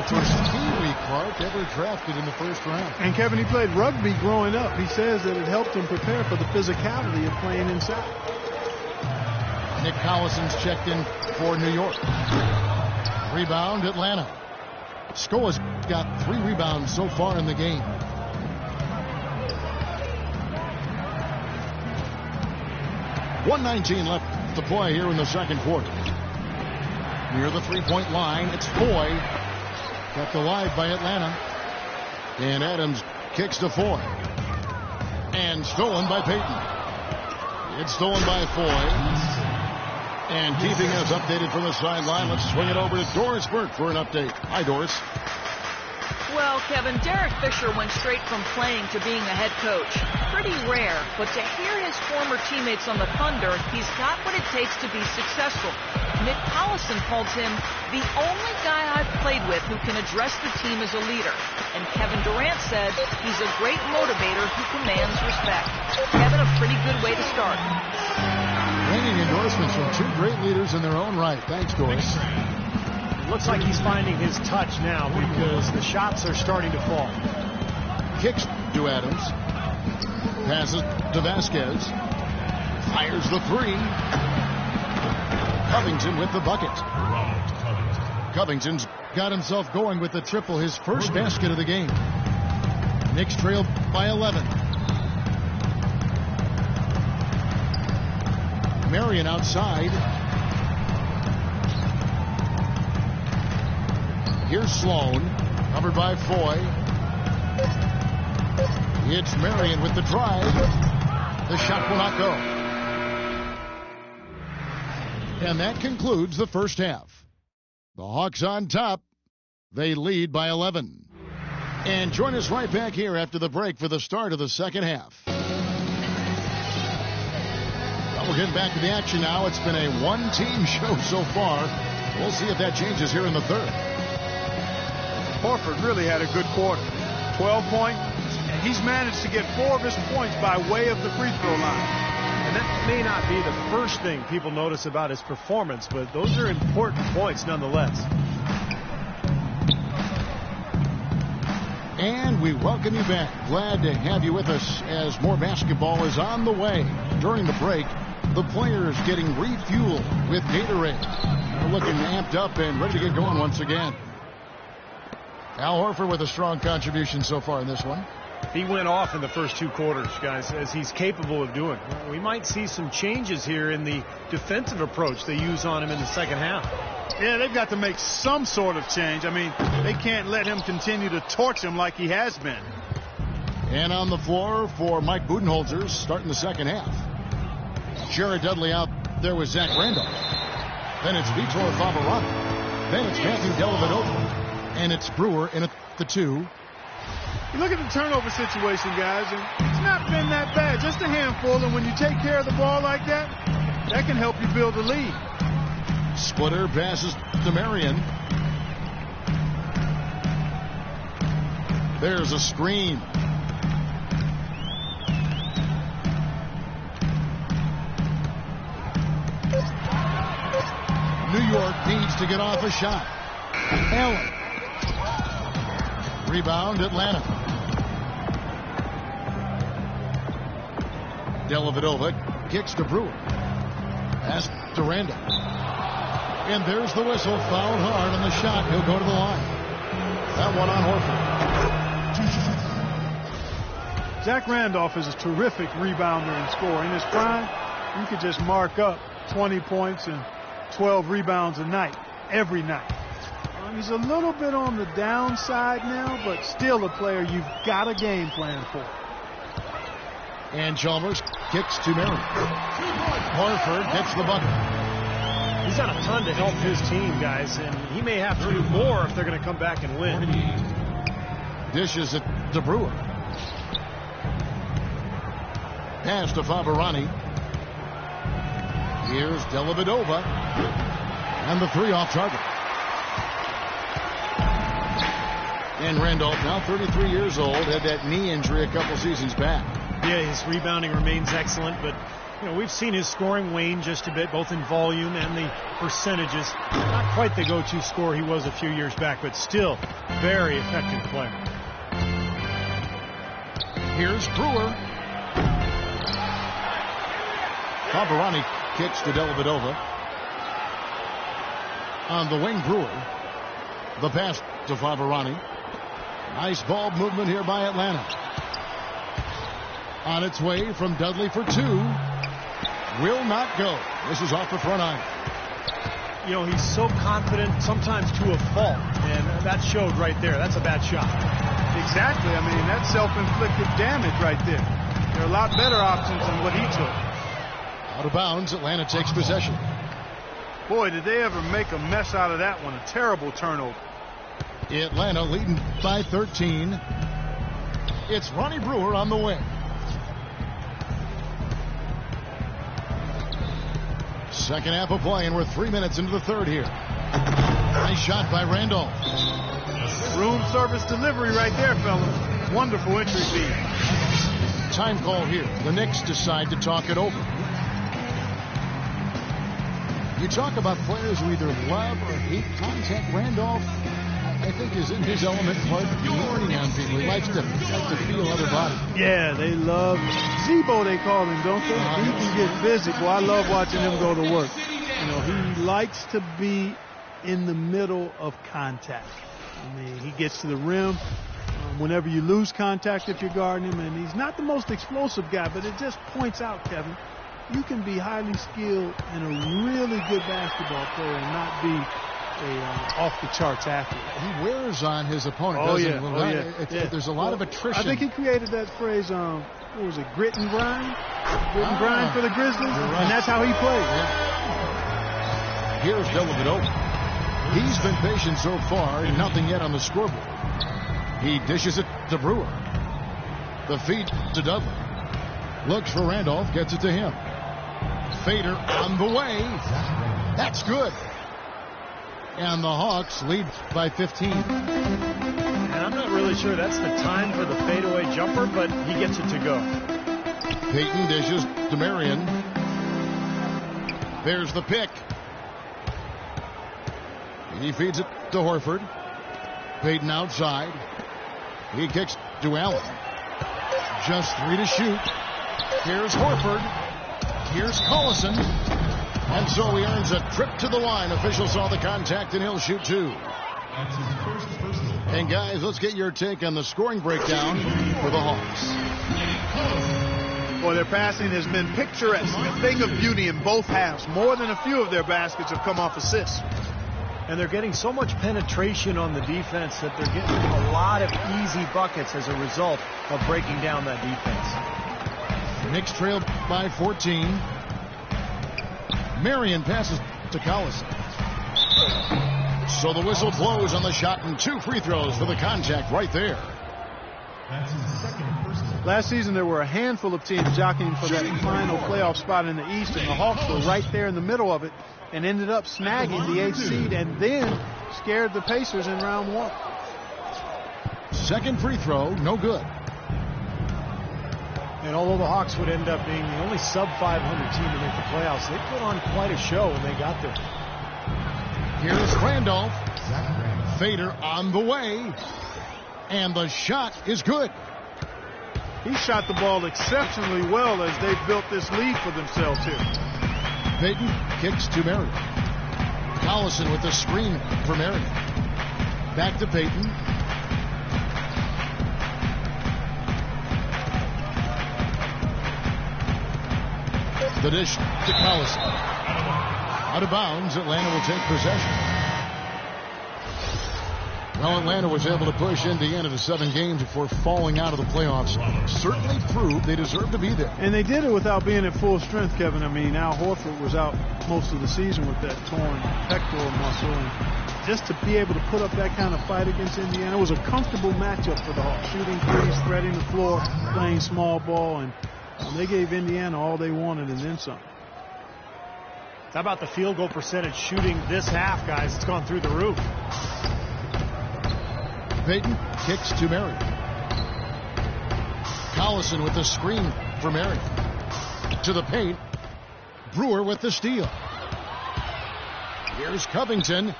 the first Kiwi Clark ever drafted in the first round. And Kevin, he played rugby growing up. He says that it helped him prepare for the physicality of playing inside. Nick Collison's checked in for New York. Rebound, Atlanta. Scoa's got 3 rebounds so far in the game. .119 left to play here in the second quarter. Near the three-point line, it's Foy. Kept alive by Atlanta. And Adams kicks to Foy. And stolen by Payton. It's stolen by Foy. And keeping us updated from the sideline, let's swing it over to Doris Burke for an update. Hi, Doris. Well, Kevin, Derek Fisher went straight from playing to being a head coach. Pretty rare, but to hear his former teammates on the Thunder, he's got what it takes to be successful. Nick Collison calls him the only guy I've played with who can address the team as a leader. And Kevin Durant said he's a great motivator who commands respect. Kevin, a pretty good way to start. Ringing endorsements from 2 great leaders in their own right. Thanks, Doris. Looks like he's finding his touch now because the shots are starting to fall. Kicks to Adams. Passes to Vasquez. Fires the 3. Covington with the bucket. Covington's got himself going with the triple, his first basket of the game. Knicks trail by 11. Marion outside. Here's Sloan, covered by Foy. It's Marion with the drive. The shot will not go. And that concludes the first half. The Hawks on top. They lead by 11. And join us right back here after the break for the start of the second half. Well, we're getting back to the action now. It's been a one-team show so far. We'll see if that changes here in the third. Horford really had a good quarter. 12 points. He's managed to get 4 of his points by way of the free throw line. And that may not be the first thing people notice about his performance, but those are important points nonetheless. And we welcome you back. Glad to have you with us as more basketball is on the way. During the break, the players getting refueled with Gatorade. They're looking amped up and ready to get going once again. Al Horford with a strong contribution so far in this one. He went off in the first 2 quarters, guys, as he's capable of doing. We might see some changes here in the defensive approach they use on him in the second half. Yeah, they've got to make some sort of change. I mean, they can't let him continue to torch him like he has been. And on the floor for Mike Budenholzer starting the second half. Jared Dudley out there with Zach Randolph. Then it's Vitor Favarano. Then it's Matthew Dellavedova. And it's Brewer in at the 2. You look at the turnover situation, guys, and it's not been that bad. Just a handful, and when you take care of the ball like that, that can help you build a lead. Splitter passes to Marion. There's a screen. New York needs to get off a shot. Allen. Rebound, Atlanta. Dellavedova kicks to Brewer. Pass to Randall. And there's the whistle. Fouled hard on the shot. He'll go to the line. That one on Horford. Zach Randolph is a terrific rebounder and scorer. In his prime, you could just mark up 20 points and 12 rebounds a night, every night. He's a little bit on the downside now, but still a player you've got a game plan for. And Chalmers kicks to Marion. Horford gets the bucket. He's done a ton to help his team, guys, and he may have to do more if they're going to come back and win. Dishes it to Brewer. Pass to Favarani. Here's Dellavedova. And the 3 off target. And Randolph, now 33 years old, had that knee injury a couple seasons back. Yeah, his rebounding remains excellent, but You know, we've seen his scoring wane just a bit, both in volume and the percentages. Not quite the go-to scorer he was a few years back, but still very effective player. Here's Brewer. Favarani kicks to Dellavedova. On the wing, Brewer. The pass to Favarani. Nice ball movement here by Atlanta. On its way from Dudley for two. Will not go. This is off the front iron. You know, he's so confident, sometimes to a fault, and that showed right there. That's a bad shot. Exactly. I mean, that's self-inflicted damage right there. There are a lot better options than what he took. Out of bounds, Atlanta takes possession. Boy, did they ever make a mess out of that one. A terrible turnover. Atlanta leading by 13. It's Ronnie Brewer on the wing. Second half of play, and we're 3 minutes into the third here. Nice shot by Randolph. Room service delivery right there, fellas. Wonderful entry feed. Time call here. The Knicks decide to talk it over. You talk about players who either love or hate contact. Randolph, I think, is in his element, but learning on people. He likes to feel other bodies. Yeah, they love Zebo, they call him, don't they? He can get busy. Boy, I love watching him go to work. You know, he likes to be in the middle of contact. I mean, he gets to the rim whenever you lose contact if you're guarding him, and he's not the most explosive guy, but it just points out, Kevin, you can be highly skilled and a really good basketball player and not be a off-the-charts athlete. He wears on his opponent, doesn't he? There's a lot of attrition. I think he created that phrase, what was it, grit and grind? Grit and grind for the Grizzlies, right. And that's how he played. Yeah. Here's Dellavedova. He's been patient so far, nothing yet on the scoreboard. He dishes it to Brewer. The feed to Dudley. Looks for Randolph, gets it to him. Fader on the way. That's good. And the Hawks lead by 15. And I'm not really sure that's the time for the fadeaway jumper, but he gets it to go. Payton dishes to Marion. There's the pick. He feeds it to Horford. Payton outside. He kicks to Allen. Just 3 to shoot. Here's Horford. Here's Collison. And so he earns a trip to the line. Officials saw the contact, and he'll shoot 2. And guys, let's get your take on the scoring breakdown for the Hawks. Well, their passing has been picturesque, a thing of beauty in both halves. More than a few of their baskets have come off assists. And they're getting so much penetration on the defense that they're getting a lot of easy buckets as a result of breaking down that defense. Knicks trailed by 14. Marion passes to Collison. So the whistle blows on the shot, and 2 free throws for the contact right there. Last season, there were a handful of teams jockeying for that final playoff spot in the East, and the Hawks were right there in the middle of it and ended up snagging the 8th seed and then scared the Pacers in round 1. Second free throw, no good. And although the Hawks would end up being the only sub-500 team to make the playoffs, they put on quite a show when they got there. Here's Randolph. Fader on the way. And the shot is good. He shot the ball exceptionally well as they've built this lead for themselves here. Payton kicks to Marion. Collison with the screen for Marion. Back to Payton. The dish to Collison. Out of bounds, Atlanta will take possession. Well, Atlanta was able to push Indiana to 7 games before falling out of the playoffs. Certainly proved they deserve to be there. And they did it without being at full strength, Kevin. I mean, Al Horford was out most of the season with that torn pectoral muscle. And just to be able to put up that kind of fight against Indiana, it was a comfortable matchup for the Hawks. Shooting threes, threading the floor, playing small ball, and they gave Indiana all they wanted and then some. How about the field goal percentage shooting this half, guys? It's gone through the roof. Payton kicks to Marion. Collison with the screen for Marion. To the paint. Brewer with the steal. Here's Covington.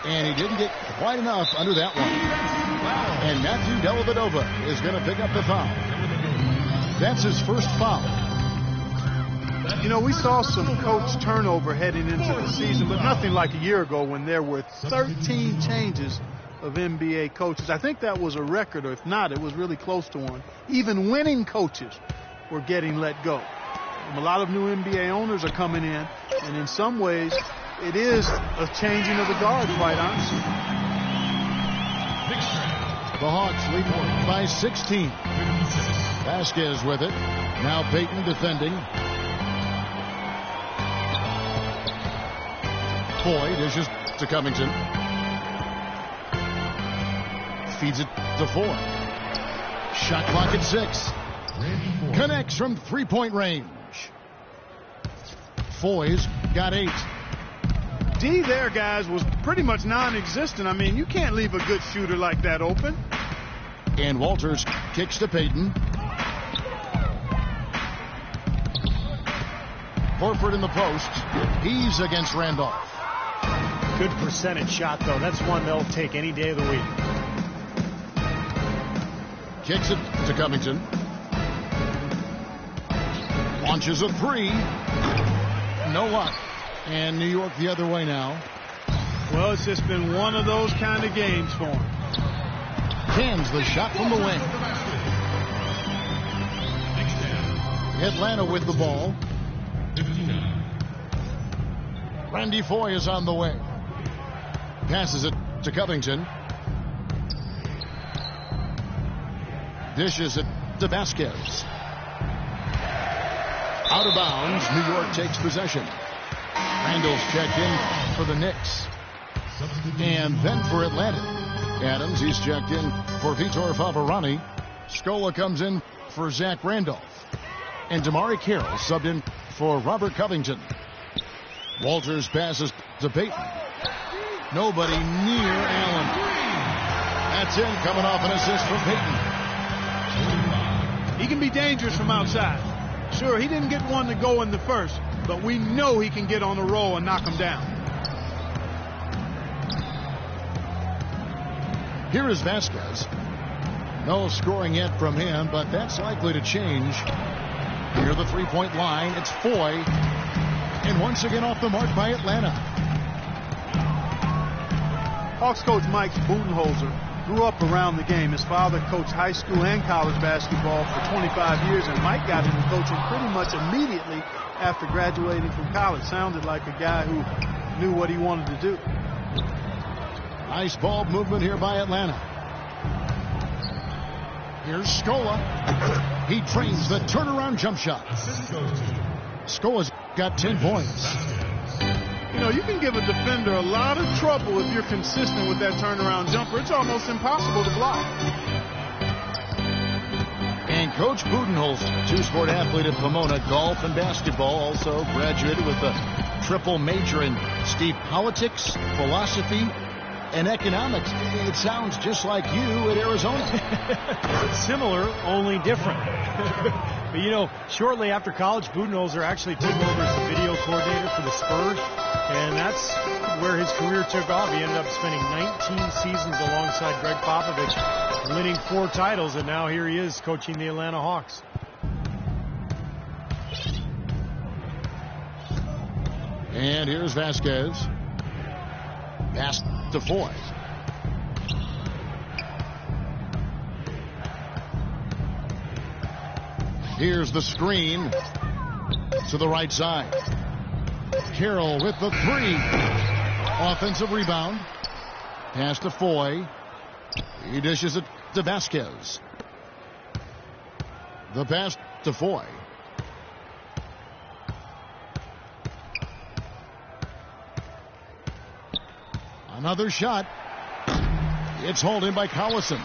And he didn't get quite enough under that one. And Matthew Dellavedova is going to pick up the foul. That's his first foul. You know, we saw some coach turnover heading into the season, but nothing like a year ago when there were 13 changes of NBA coaches. I think that was a record, or if not, it was really close to one. Even winning coaches were getting let go. A lot of new NBA owners are coming in, and in some ways, it is a changing of the guard, quite honestly. The Hawks lead by 16. Vasquez with it. Now Payton defending. Boyd dishes to Covington. Feeds it to Ford. Shot clock at 6. Connects from three-point range. Foy's got 8. D there, guys, was pretty much non-existent. I mean, you can't leave a good shooter like that open. And Walters kicks to Payton. Horford in the post. He's against Randolph. Good percentage shot, though. That's one they'll take any day of the week. Kicks it to Covington. Launches a 3. No luck. And New York the other way now. Well, it's just been one of those kind of games for him. Cans the shot from the wing. Atlanta with the ball. Randy Foye is on the way. Passes it to Covington. Dishes it to Vasquez. Out of bounds. New York takes possession. Randall's checked in for the Knicks. And then for Atlanta. Adams, he's checked in for Vitor Favarani. Scola comes in for Zach Randolph. And Damari Carroll subbed in for Robert Covington. Walters passes to Payton. Nobody near Allen. That's in, coming off an assist from Payton. He can be dangerous from outside. Sure, he didn't get one to go in the first, but we know he can get on a roll and knock him down. Here is Vasquez. No scoring yet from him, but that's likely to change. Near the three-point line, it's Foye. And once again off the mark by Atlanta. Hawks coach Mike Budenholzer grew up around the game. His father coached high school and college basketball for 25 years, and Mike got into coaching pretty much immediately after graduating from college. Sounded like a guy who knew what he wanted to do. Nice ball movement here by Atlanta. Here's Scola. He trains the turnaround jump shot. Scola's got 10 points. You know, you can give a defender a lot of trouble if you're consistent with that turnaround jumper. It's almost impossible to block. And Coach Budenholzer, two-sport athlete at Pomona, golf and basketball, also graduated with a triple major in politics, philosophy, and economics. It sounds just like you at Arizona. Similar, only different. But, you know, shortly after college, Budenholzer actually took over as the video coordinator for the Spurs, and that's where his career took off. He ended up spending 19 seasons alongside Greg Popovich, winning 4 titles, and now here he is coaching the Atlanta Hawks. And here's Vasquez. Pass to Foye. Here's the screen to the right side. Carroll with the 3. Offensive rebound. Pass to Foye. He dishes it to Vasquez. The pass to Foye. Another shot. It's hauled in by Collison.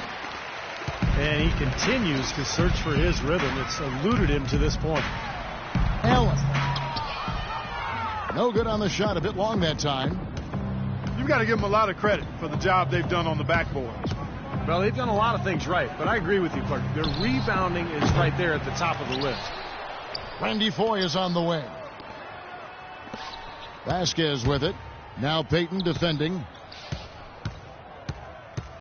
And he continues to search for his rhythm. It's eluded him to this point. Allen. No good on the shot. A bit long that time. You've got to give them a lot of credit for the job they've done on the backboards. Well, they've done a lot of things right, but I agree with you, Clark. Their rebounding is right there at the top of the list. Randy Foye is on the way. Vasquez with it. Now Peyton defending.